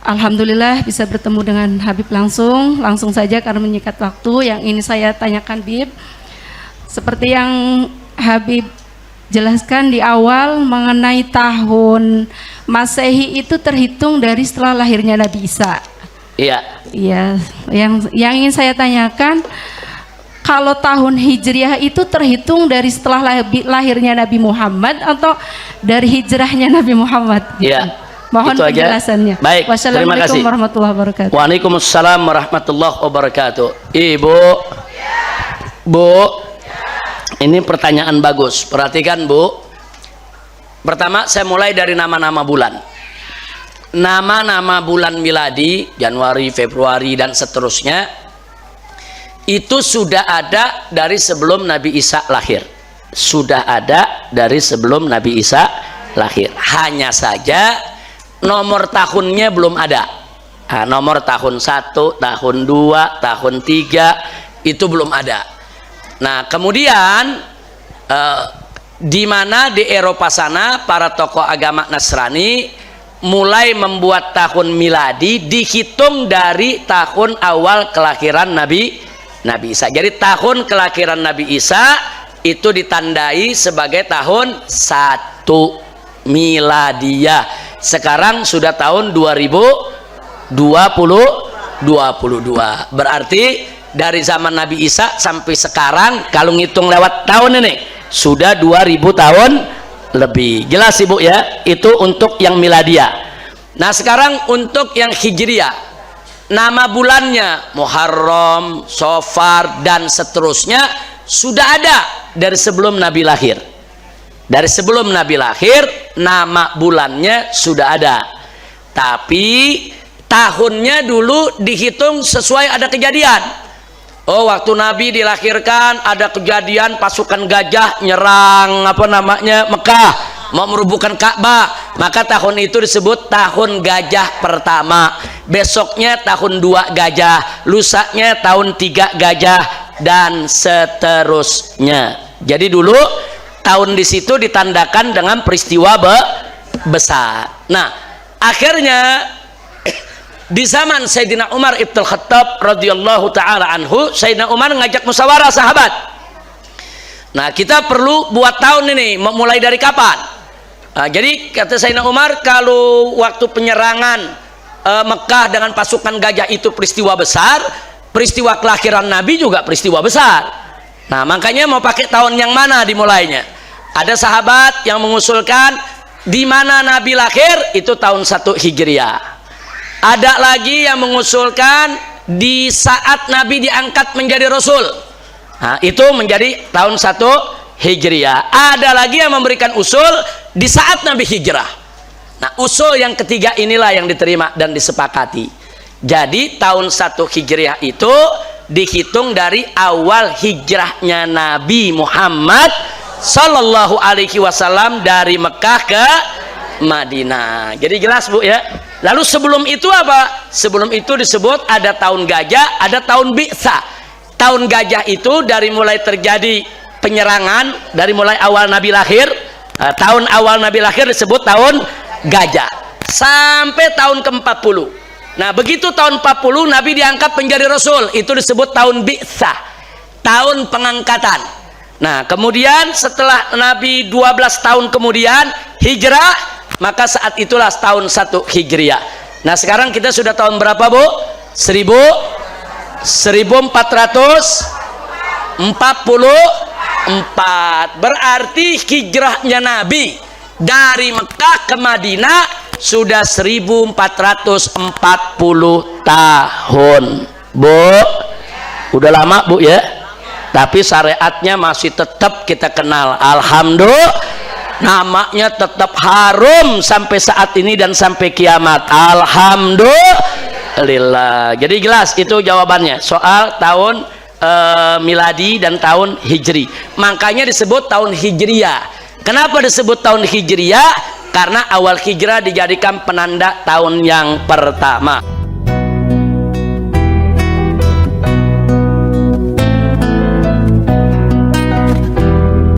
Alhamdulillah bisa bertemu dengan Habib langsung saja karena menyikat waktu. Yang ini saya tanyakan Bib, seperti yang Habib jelaskan di awal mengenai tahun Masehi itu terhitung dari setelah lahirnya Nabi Isa. Iya. Iya, yang ingin saya tanyakan, kalau tahun Hijriah itu terhitung dari setelah lahirnya Nabi Muhammad atau dari hijrahnya Nabi Muhammad? Iya. Mohon itu penjelasannya. Aja. Baik, terima kasih. Warahmatullahi wabarakatuh. Waalaikumsalam warahmatullahi wabarakatuh. Ibu, Bu, ini pertanyaan bagus. Perhatikan Bu. Pertama saya mulai dari nama-nama bulan. Nama-nama bulan miladi, Januari, Februari dan seterusnya, itu sudah ada dari sebelum Nabi Isa lahir. Sudah ada dari sebelum Nabi Isa lahir. Hanya saja nomor tahunnya belum ada. Nah, nomor tahun 1, tahun 2, tahun 3 itu belum ada. Nah, kemudian di mana di Eropa sana para tokoh agama Nasrani mulai membuat tahun miladi dihitung dari tahun awal kelahiran Nabi Isa. Jadi tahun kelahiran Nabi Isa itu ditandai sebagai tahun 1 miladiyah. Sekarang sudah tahun 2022. Berarti dari zaman Nabi Isa sampai sekarang kalau ngitung lewat tahun ini sudah 2000 tahun lebih. Jelas Ibu ya? Itu untuk yang miladiyah. Nah, sekarang untuk yang hijriyah, nama bulannya Muharram, Safar dan seterusnya sudah ada dari sebelum Nabi lahir. Dari sebelum Nabi lahir nama bulannya sudah ada, tapi tahunnya dulu dihitung sesuai ada kejadian. Oh, waktu Nabi dilahirkan ada kejadian pasukan gajah nyerang Mekah, mau merubuhkan Ka'bah, maka tahun itu disebut tahun gajah pertama. Besoknya tahun 2 gajah, lusanya tahun 3 gajah dan seterusnya. Jadi dulu tahun di situ ditandakan dengan peristiwa besar. Nah, akhirnya di zaman Sayyidina Umar Ibn Khattab radhiyallahu taala anhu, Sayyidina Umar ngajak musyawarah sahabat. Nah, kita perlu buat tahun ini, mulai dari kapan? Nah, jadi kata Sayyidina Umar, kalau waktu penyerangan Mekah dengan pasukan gajah itu peristiwa besar, peristiwa kelahiran Nabi juga peristiwa besar. Nah, makanya mau pakai tahun yang mana dimulainya? Ada sahabat yang mengusulkan di mana Nabi lahir itu tahun 1 Hijriah. Ada lagi yang mengusulkan di saat Nabi diangkat menjadi Rasul. Nah, itu menjadi tahun 1 Hijriah. Ada lagi yang memberikan usul di saat Nabi hijrah. Nah, usul yang ketiga inilah yang diterima dan disepakati. Jadi tahun 1 Hijriah itu dihitung dari awal hijrahnya Nabi Muhammad Sallallahu Alaihi Wasallam dari Mekah ke Madinah. Jadi jelas Bu ya. Lalu sebelum itu apa? Sebelum itu disebut ada tahun gajah, ada tahun bi'sa. Tahun gajah itu dari mulai terjadi penyerangan, dari mulai awal Nabi lahir, tahun awal Nabi lahir disebut tahun gajah sampai tahun ke-40. Nah, begitu tahun 40 Nabi diangkat menjadi Rasul, itu disebut tahun bi'sa, tahun pengangkatan. Nah, kemudian setelah Nabi 12 tahun kemudian hijrah, maka saat itulah tahun 1 Hijriah. Nah, sekarang kita sudah tahun berapa Bu? 1444. Berarti hijrahnya Nabi dari Mekah ke Madinah sudah 1440 tahun. Bu, udah lama Bu ya? Tapi syariatnya masih tetap kita kenal. Alhamdulillah, namanya tetap harum sampai saat ini dan sampai kiamat. Alhamdulillah. Jadi jelas itu jawabannya soal tahun miladi dan tahun hijri. Makanya disebut tahun hijriyah. Kenapa disebut tahun hijriyah? Karena awal hijrah dijadikan penanda tahun yang pertama.